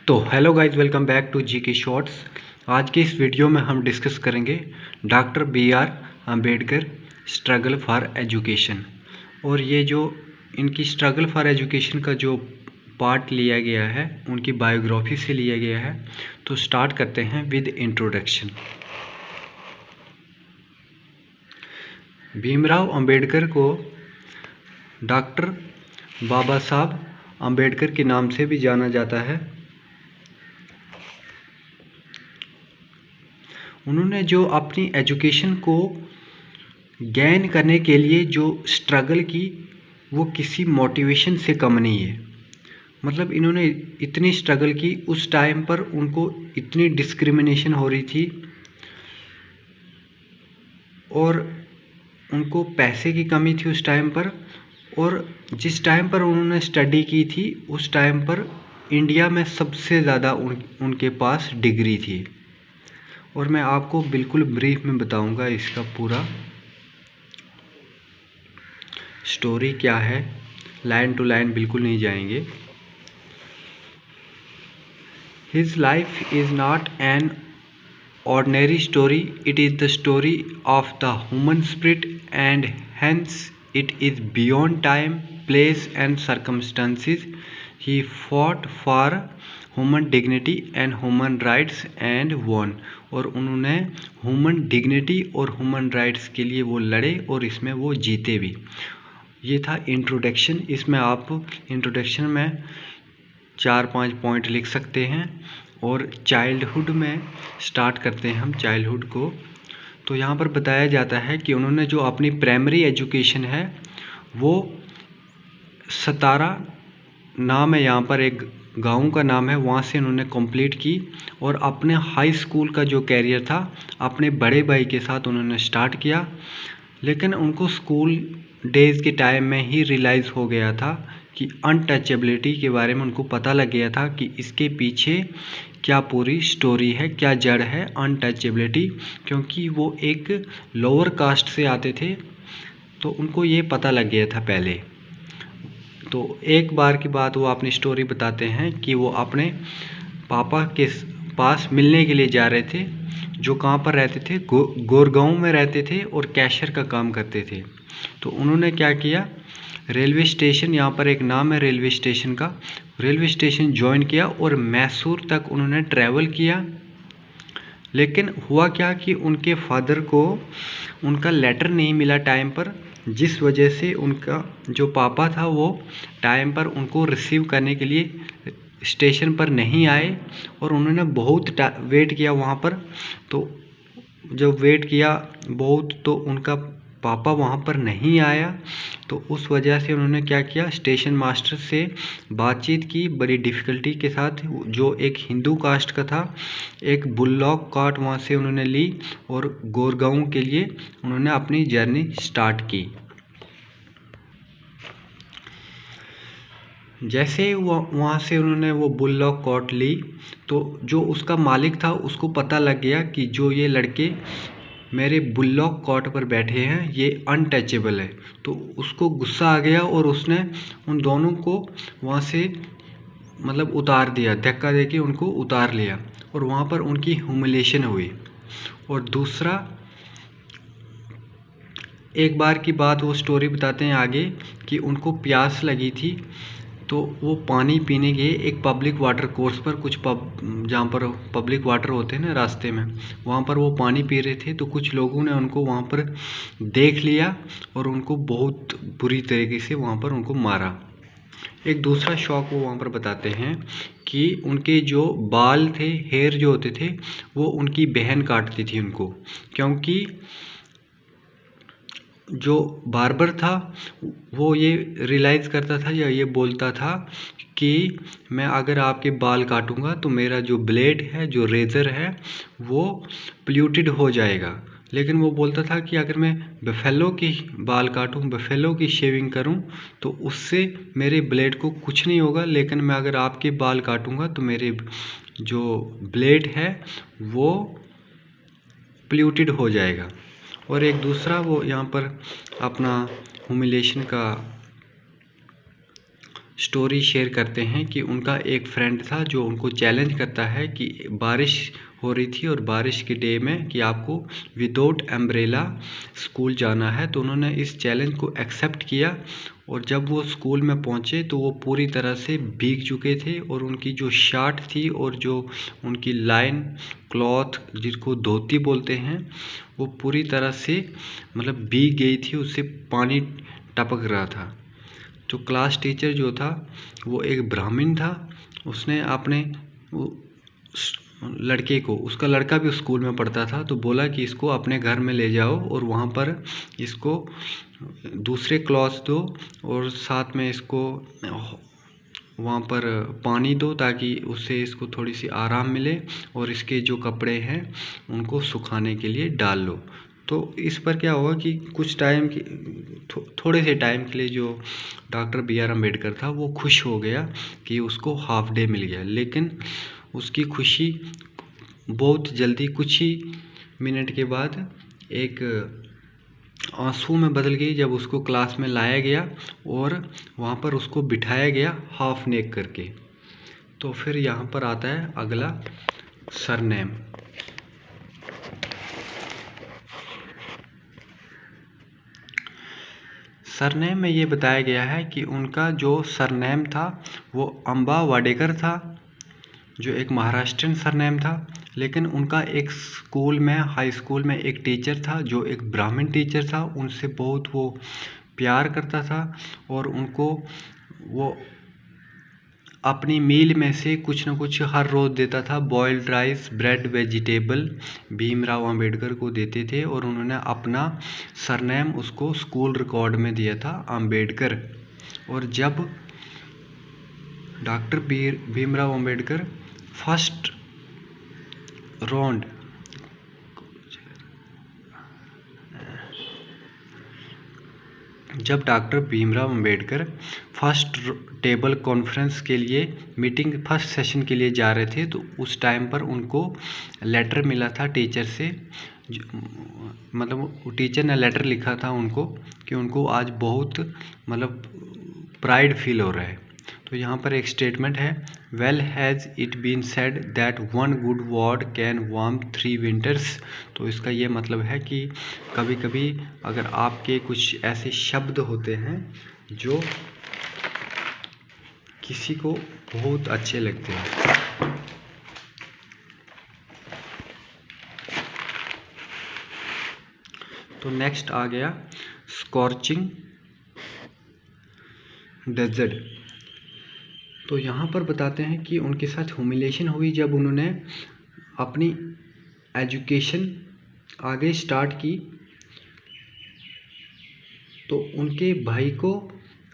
तो hello guys, welcome back to GK shorts. आज के इस वीडियो में हम डिस्कस करेंगे doctor B R. Ambedkar struggle for education. और ये जो इनकी स्ट्रगल फॉर एजुकेशन का जो पार्ट लिया गया है उनकी बायोग्राफी से लिया गया है। तो स्टार्ट करते हैं विद इंट्रोडक्शन। भीमराव अम्बेडकर को डॉक्टर बाबा साहब अम्बेडकर के नाम से भी जाना जाता है। उन्होंने जो अपनी एजुकेशन को गेन करने के लिए जो स्ट्रगल की वो किसी मोटिवेशन से कम नहीं है। मतलब इन्होंने इतनी स्ट्रगल की, उस टाइम पर उनको इतनी डिस्क्रिमिनेशन हो रही थी और उनको पैसे की कमी थी उस टाइम पर। और जिस टाइम पर उन्होंने स्टडी की थी उस टाइम पर इंडिया में सबसे ज़्यादा उनके पास डिग्री थी। और मैं आपको बिल्कुल ब्रीफ में बताऊंगा इसका पूरा स्टोरी क्या है, लाइन टू लाइन बिल्कुल नहीं जाएंगे। His life is not an ordinary story, it is the story of the human spirit, and hence it is beyond time, place and circumstances. He fought for human dignity and human rights and won। और उन्होंने human dignity और human rights के लिए वो लड़े और इसमें वो जीते भी। ये था इंट्रोडक्शन। इसमें आप इंट्रोडक्शन में 4-5 पॉइंट लिख सकते हैं। और चाइल्डहुड में स्टार्ट करते हैं हम चाइल्डहुड को। तो यहाँ पर बताया जाता है कि उन्होंने जो अपनी प्राइमरी एजुकेशन है वो सतारा नाम है, यहाँ पर एक गांव का नाम है, वहाँ से उन्होंने कंप्लीट की। और अपने हाई स्कूल का जो कैरियर था अपने बड़े भाई के साथ उन्होंने स्टार्ट किया। लेकिन उनको स्कूल डेज़ के टाइम में ही रियलाइज़ हो गया था कि अनटचेबिलिटी के बारे में उनको पता लग गया था कि इसके पीछे क्या पूरी स्टोरी है, क्या जड़ है अनटचेबिलिटी। क्योंकि वो एक लोअर कास्ट से आते थे तो उनको ये पता लग गया था पहले। तो एक बार की बात वो अपनी स्टोरी बताते हैं कि वो अपने पापा के पास मिलने के लिए जा रहे थे, जो कहाँ पर रहते थे, गोरगांव में रहते थे और कैशियर का काम करते थे। तो उन्होंने क्या किया, रेलवे स्टेशन, यहाँ पर एक नाम है रेलवे स्टेशन का, रेलवे स्टेशन ज्वाइन किया और मैसूर तक उन्होंने ट्रैवल किया। लेकिन हुआ क्या कि उनके फादर को उनका लेटर नहीं मिला टाइम पर, जिस वजह से उनका जो पापा था वो टाइम पर उनको रिसीव करने के लिए स्टेशन पर नहीं आए। और उन्होंने बहुत वेट किया वहाँ पर। तो जब वेट किया बहुत तो उनका पापा वहाँ पर नहीं आया। तो उस वजह से उन्होंने क्या किया, स्टेशन मास्टर से बातचीत की बड़ी डिफ़िकल्टी के साथ, जो एक हिंदू कास्ट का था। एक बुल्लॉक कार्ट वहाँ से उन्होंने ली और गोरगांव के लिए उन्होंने अपनी जर्नी स्टार्ट की। जैसे वहाँ से उन्होंने वो बुल्लॉक कार्ट ली तो जो उसका मालिक था उसको पता लग गया कि जो ये लड़के मेरे बुल्लॉक कार्ट पर बैठे हैं ये अनटचेबल है। तो उसको गुस्सा आ गया और उसने उन दोनों को वहाँ से मतलब उतार दिया, धक्का देके उनको उतार लिया और वहाँ पर उनकी ह्यूमिलेशन हुई। और दूसरा, एक बार की बात वो स्टोरी बताते हैं आगे कि उनको प्यास लगी थी तो वो पानी पीने गए एक पब्लिक वाटर कोर्स पर, कुछ जहाँ पर पब्लिक वाटर होते हैं ना रास्ते में, वहाँ पर वो पानी पी रहे थे। तो कुछ लोगों ने उनको वहाँ पर देख लिया और उनको बहुत बुरी तरीके से वहाँ पर उनको मारा। एक दूसरा शौक वो वहाँ पर बताते हैं कि उनके जो बाल थे, हेयर जो होते थे, वो उनकी बहन काटती थी उनको। क्योंकि जो बार्बर था वो ये रियलाइज़ करता था या ये बोलता था कि मैं अगर आपके बाल काटूंगा तो मेरा जो ब्लेड है, जो रेज़र है, वो पोल्यूटेड हो जाएगा। लेकिन वो बोलता था कि अगर मैं बफेलो की बाल काटूं, बफेलो की शेविंग करूं तो उससे मेरे ब्लेड को कुछ नहीं होगा। लेकिन मैं अगर आपके बाल काटूंगा तो मेरे जो ब्लेड है वो पोल्यूटेड हो जाएगा। और एक दूसरा वो यहाँ पर अपना ह्यूमिलेशन का स्टोरी शेयर करते हैं कि उनका एक फ्रेंड था जो उनको चैलेंज करता है कि बारिश हो रही थी और बारिश के डे में कि आपको विदाउट एम्ब्रेला स्कूल जाना है। तो उन्होंने इस चैलेंज को एक्सेप्ट किया और जब वो स्कूल में पहुंचे तो वो पूरी तरह से भीग चुके थे और उनकी जो शर्ट थी और जो उनकी लाइन क्लॉथ जिसको धोती बोलते हैं वो पूरी तरह से मतलब भीग गई थी, उससे पानी टपक रहा था। जो क्लास टीचर जो था वो एक ब्राह्मण था। उसने अपने लड़के को, उसका लड़का भी स्कूल में पढ़ता था, तो बोला कि इसको अपने घर में ले जाओ और वहाँ पर इसको दूसरे क्लॉथ्स दो और साथ में इसको वहाँ पर पानी दो ताकि उससे इसको थोड़ी सी आराम मिले और इसके जो कपड़े हैं उनको सुखाने के लिए डाल लो। तो इस पर क्या हुआ कि कुछ टाइम की थोड़े से टाइम के लिए जो डॉक्टर बी आर अम्बेडकर था वो खुश हो गया कि उसको हाफ डे मिल गया, लेकिन उसकी खुशी बहुत जल्दी कुछ ही मिनट के बाद एक आंसू में बदल गई जब उसको क्लास में लाया गया और वहाँ पर उसको बिठाया गया हाफ नेक करके। तो फिर यहाँ पर आता है अगला सरनेम। सरनेम में ये बताया गया है कि उनका जो सरनेम था वो अम्बा वाडेकर था, जो एक महाराष्ट्रियन सरनेम था। लेकिन उनका एक स्कूल में, हाई स्कूल में एक टीचर था जो एक ब्राह्मण टीचर था, उनसे बहुत वो प्यार करता था और उनको वो अपनी मील में से कुछ न कुछ हर रोज़ देता था। Boiled rice, bread, vegetable Bhimrao Ambedkar को देते थे और उन्होंने अपना सरनेम उसको स्कूल रिकॉर्ड में दिया था अंबेडकर। और जब doctor Bhimrao Ambedkar first round जब doctor Bhimrao Ambedkar first table conference के लिए मीटिंग, फर्स्ट सेशन के लिए जा रहे थे, तो उस टाइम पर उनको लेटर मिला था टीचर से। मतलब टीचर ने लेटर लिखा था उनको कि उनको आज बहुत मतलब प्राइड फील हो रहा है। तो यहाँ पर एक स्टेटमेंट है, well has it been said that one good word can warm 3 winters. तो इसका ये मतलब है कि कभी कभी अगर आपके कुछ ऐसे शब्द होते हैं जो किसी को बहुत अच्छे लगते हैं। तो नेक्स्ट आ गया स्कॉर्चिंग डेजर्ट। तो यहाँ पर बताते हैं कि उनके साथ ह्यूमिलेशन हुई जब उन्होंने अपनी एजुकेशन आगे स्टार्ट की। तो उनके भाई को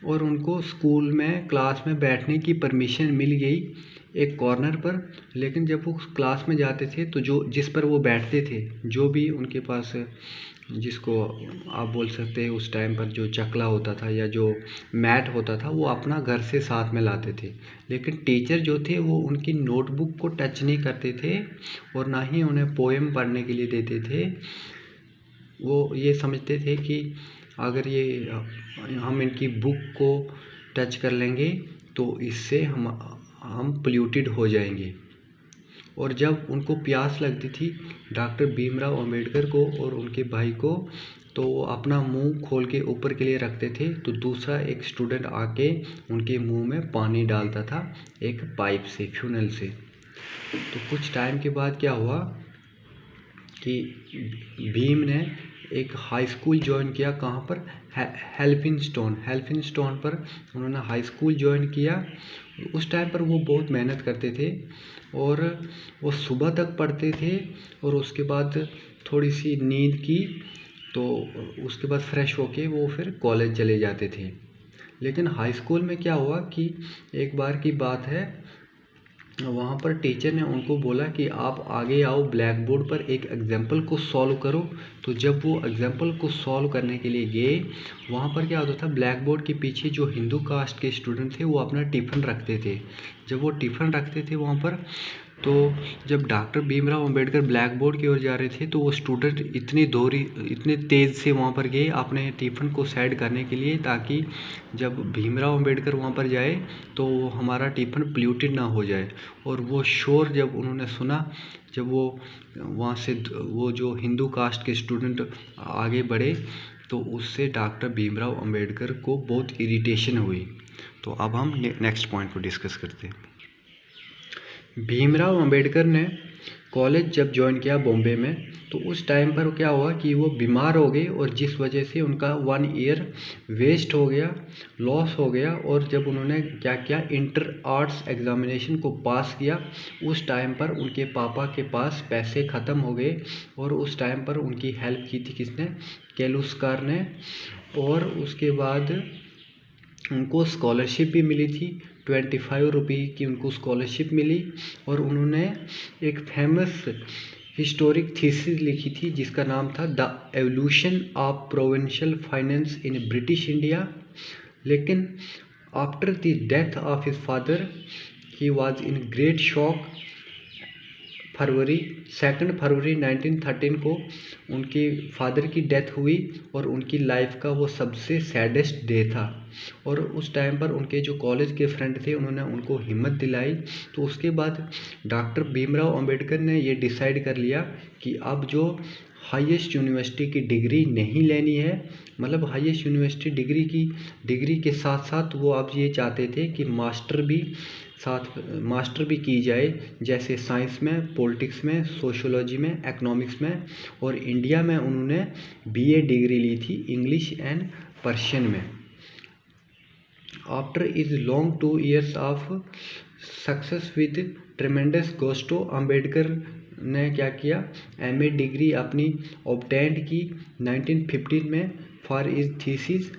और उनको स्कूल में क्लास में बैठने की परमिशन मिल गई एक कॉर्नर पर, लेकिन जब वो क्लास में जाते थे तो जो जिस पर वो बैठते थे, जो भी उनके पास, जिसको आप बोल सकते हैं उस टाइम पर जो चकला होता था या जो मैट होता था, वो अपना घर से साथ में लाते थे। लेकिन टीचर जो थे वो उनकी नोटबुक को टच नहीं करते थे और ना ही उन्हें पोएम पढ़ने के लिए देते थे। वो ये समझते थे कि अगर ये हम इनकी बुक को टच कर लेंगे तो इससे हम पोल्यूटेड हो जाएंगे। और जब उनको प्यास लगती थी डॉक्टर भीमराव अंबेडकर को और उनके भाई को, तो वो अपना मुंह खोल के ऊपर के लिए रखते थे, तो दूसरा एक स्टूडेंट आके उनके मुंह में पानी डालता था एक पाइप से, फ्यूनल से। तो कुछ टाइम के बाद क्या हुआ कि भीम ने एक हाई स्कूल ज्वाइन किया। कहाँ पर? हेल्फिंस्टोन पर उन्होंने हाई स्कूल ज्वाइन किया। उस टाइम पर वो बहुत मेहनत करते थे और वो सुबह तक पढ़ते थे और उसके बाद थोड़ी सी नींद की, तो उसके बाद फ्रेश होके वो फिर कॉलेज चले जाते थे। लेकिन हाई स्कूल में क्या हुआ कि एक बार की बात है, वहाँ पर टीचर ने उनको बोला कि आप आगे आओ, ब्लैक बोर्ड पर एक एग्जाम्पल को सॉल्व करो। तो जब वो एग्जाम्पल को सॉल्व करने के लिए गए, वहाँ पर क्या होता था, ब्लैक बोर्ड के पीछे जो हिंदू कास्ट के स्टूडेंट थे वो अपना टिफ़िन रखते थे। जब वो टिफ़िन रखते थे वहाँ पर, तो जब doctor Bhimrao Ambedkar black board की ओर जा रहे थे तो वो स्टूडेंट इतने तेज़ से वहाँ पर गए अपने टिफ़िन को साइड करने के लिए, ताकि जब भीमराव अंबेडकर वहाँ पर जाए तो हमारा टिफ़िन पोल्यूटेड ना हो जाए। और वो शोर जब उन्होंने सुना, जब वो वहाँ से वो जो हिंदू कास्ट के स्टूडेंट आगे बढ़े, तो उससे डॉक्टर भीमराव अंबेडकर को बहुत इरिटेशन हुई। तो अब हम नेक्स्ट पॉइंट को डिस्कस करते हैं। भीमराव अंबेडकर ने कॉलेज जब ज्वाइन किया बॉम्बे में, तो उस टाइम पर क्या हुआ कि वो बीमार हो गए, और जिस वजह से उनका 1 ईयर वेस्ट हो गया, लॉस हो गया। और जब उन्होंने क्या किया, इंटर आर्ट्स एग्जामिनेशन को पास किया, उस टाइम पर उनके पापा के पास पैसे ख़त्म हो गए, और उस टाइम पर उनकी हेल्प की थी किसने, केलुस्कर ने। और उसके बाद उनको स्कॉलरशिप भी मिली थी, 25 रुपये की उनको स्कॉलरशिप मिली। और उन्होंने एक फेमस हिस्टोरिक थीसिस लिखी थी जिसका नाम था the evolution of provincial finance in British India. लेकिन after the death of his father he was in great shock. 2 फरवरी 1913 को उनके फादर की डेथ हुई, और उनकी लाइफ का वो सबसे सैडेस्ट डे था। और उस टाइम पर उनके जो कॉलेज के फ्रेंड थे उन्होंने उनको हिम्मत दिलाई। तो उसके बाद डॉक्टर भीमराव अंबेडकर ने ये डिसाइड कर लिया कि अब जो हाईएस्ट यूनिवर्सिटी की डिग्री नहीं लेनी है, मतलब हाईएस्ट यूनिवर्सिटी डिग्री के साथ साथ वो अब ये चाहते थे कि मास्टर भी की जाए, जैसे साइंस में, पॉलिटिक्स में, सोशियोलॉजी में, इकोनॉमिक्स में। और इंडिया में उन्होंने बीए डिग्री ली थी इंग्लिश एंड पर्शियन में। After his long 2 years of success with tremendous gusto, Ambedkar ने क्या किया, एमए डिग्री अपनी ऑब्टेंड की 1915 में for is thesis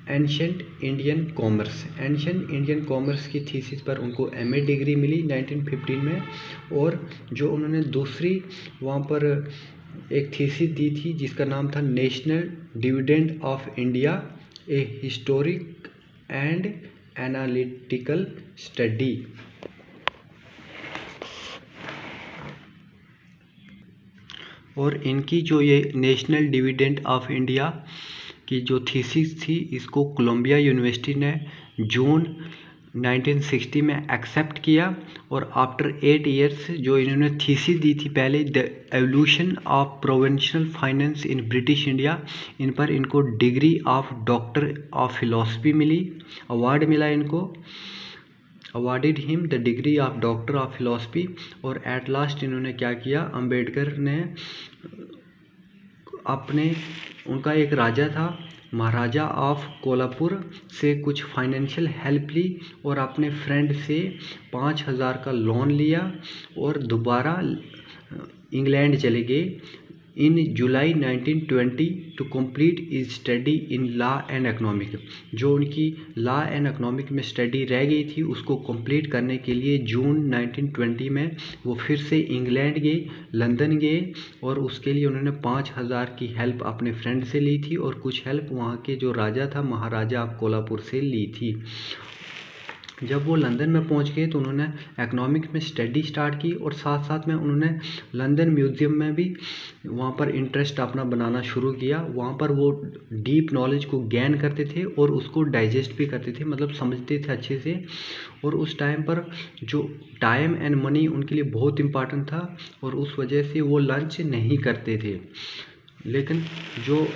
ancient Indian commerce. Ancient Indian commerce की थीसिस पर उनको एमए डिग्री मिली 1915 में। और जो उन्होंने दूसरी वहाँ पर एक थीसिस दी थी जिसका नाम था national dividend of India, A historic and analytical study. और इनकी जो ये नेशनल डिविडेंड ऑफ इंडिया की जो थीसिस थी, इसको कोलंबिया यूनिवर्सिटी ने जून 1960 में एक्सेप्ट किया। और आफ्टर 8 years जो इन्होंने थीसिस दी थी पहले, the evolution of provincial finance in British India, इन पर इनको degree of doctor of philosophy मिली, अवार्ड मिला इनको, awarded him the degree of doctor of philosophy. और एट लास्ट इन्होंने क्या किया, अंबेडकर ने उनका एक राजा था, महाराजा ऑफ कोल्हापुर से कुछ फाइनेंशियल हेल्प ली, और अपने फ्रेंड से 5,000 का लोन लिया, और दोबारा इंग्लैंड चले गए in July 1920 to complete is study in law and economic. जो उनकी लॉ एंड इकोनॉमिक में स्टडी रह गई थी उसको कंप्लीट करने के लिए जून 1920 में वो फिर से इंग्लैंड गए, लंदन गए, और उसके लिए उन्होंने 5,000 की हेल्प अपने फ्रेंड से ली थी, और कुछ हेल्प वहाँ के जो राजा था, महाराजा ऑफ कोल्हापुर से ली थी। जब वो लंदन में पहुंच गए तो उन्होंने इकोनॉमिक्स में स्टडी स्टार्ट की, और साथ साथ में उन्होंने लंदन म्यूज़ियम में भी वहाँ पर इंटरेस्ट अपना बनाना शुरू किया। वहाँ पर वो डीप नॉलेज को गेन करते थे और उसको डाइजेस्ट भी करते थे, मतलब समझते थे अच्छे से। और उस टाइम पर जो टाइम एंड मनी उनके लिए बहुत इम्पॉर्टेंट था, और उस वजह से वो लंच नहीं करते थे। लेकिन जो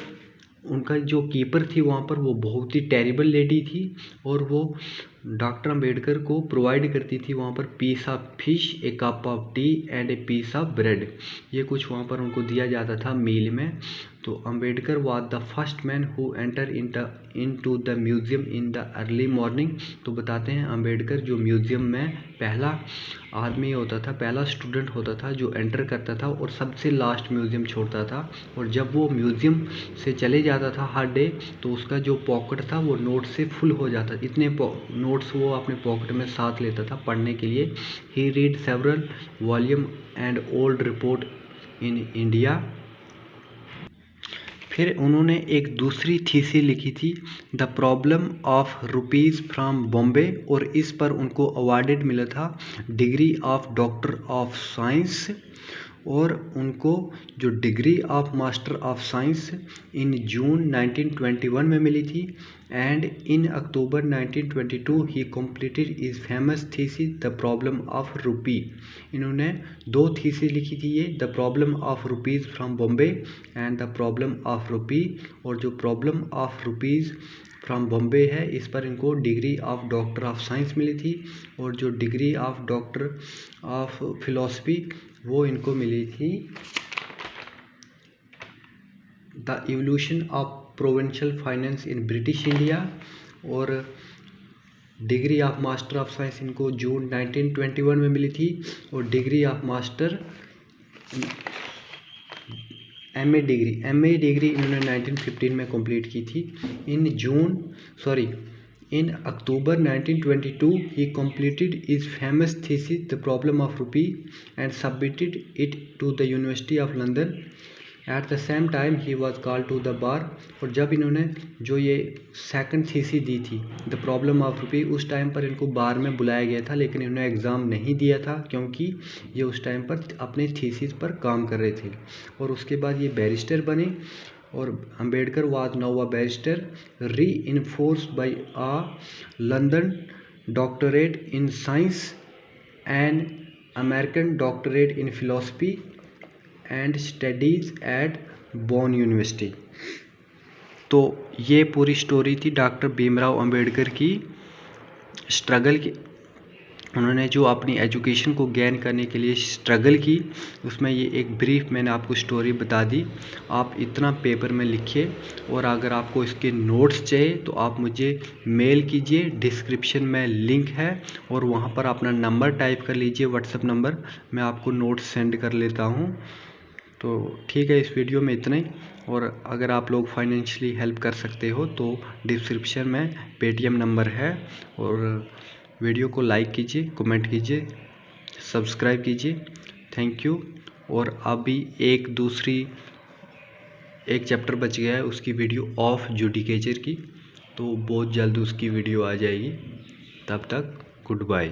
उनका जो कीपर थी वहाँ पर, वो बहुत ही टेरिबल लेडी थी, और वो डॉक्टर अंबेडकर को प्रोवाइड करती थी वहाँ पर piece of fish, a cup of tea and a piece of bread. ये कुछ वहाँ पर उनको दिया जाता था मील में। तो Ambedkar was the first man who enter in to the museum in the early morning. तो बताते हैं अंबेडकर जो म्यूज़ियम में पहला आदमी होता था, पहला स्टूडेंट होता था जो एंटर करता था और सबसे लास्ट म्यूज़ियम छोड़ता था। और जब वो म्यूज़ियम से चले जाता था हर डे, तो उसका जो पॉकेट था वो नोट से फुल हो जाता, इतने नोट्स वो अपने पॉकेट में साथ लेता था पढ़ने के लिए। He read several volume and old report in India. फिर उन्होंने एक दूसरी थीसिस लिखी थी, the problem of rupees from Bombay, और इस पर उनको अवार्डेड मिला था degree of doctor of science, और उनको जो degree of master of science in June 1921 में मिली थी। And in October 1922 he completed his famous thesis the problem of rupee. इन्होंने 2 थीसिस लिखी थी ये, the problem of rupees from Bombay and the problem of rupee. और जो problem of rupees from Bombay है, इस पर इनको degree of doctor of science मिली थी, और जो degree of doctor of philosophy वो इनको मिली थी the evolution of provincial finance in British India. और degree of master of science इनको जून 1921 में मिली थी, और degree of master MA degree इन्होंने 1915 में कंप्लीट की थी। In October 1922, he completed his famous thesis, The Problem of Rupee, and submitted it to the University of London. At the same time, he was called to the bar. और जब इन्होंने जो ये second thesis दी थी, the problem of रुपी, उस time पर इनको बार में बुलाया गया था, लेकिन इन्होंने एग्ज़ाम नहीं दिया था क्योंकि ये उस टाइम पर अपने थीसिस पर काम कर रहे थे। और उसके बाद ये बैरिस्टर बने, और Ambedkar was now a barrister reinforced by a London doctorate in science and American doctorate in philosophy and studies at Bonn university. तो ये पूरी स्टोरी थी डॉक्टर भीमराव अंबेडकर की स्ट्रगल की। उन्होंने जो अपनी एजुकेशन को गेन करने के लिए स्ट्रगल की, उसमें ये एक ब्रीफ मैंने आपको स्टोरी बता दी। आप इतना पेपर में लिखिए, और अगर आपको इसके नोट्स चाहिए तो आप मुझे मेल कीजिए, डिस्क्रिप्शन में लिंक है, और वहाँ पर अपना नंबर टाइप कर लीजिए, व्हाट्सएप नंबर, मैं आपको नोट्स सेंड कर लेता हूँ। तो ठीक है, इस वीडियो में इतना ही। और अगर आप लोग फाइनेंशियली हेल्प कर सकते हो तो डिस्क्रिप्शन में पेटीएम नंबर है। और वीडियो को लाइक कीजिए, कमेंट कीजिए, सब्सक्राइब कीजिए। Thank you. और अभी एक चैप्टर बच गया है, उसकी वीडियो ऑफ जुडिकेचर की, तो बहुत जल्द उसकी वीडियो आ जाएगी। तब तक गुड बाय।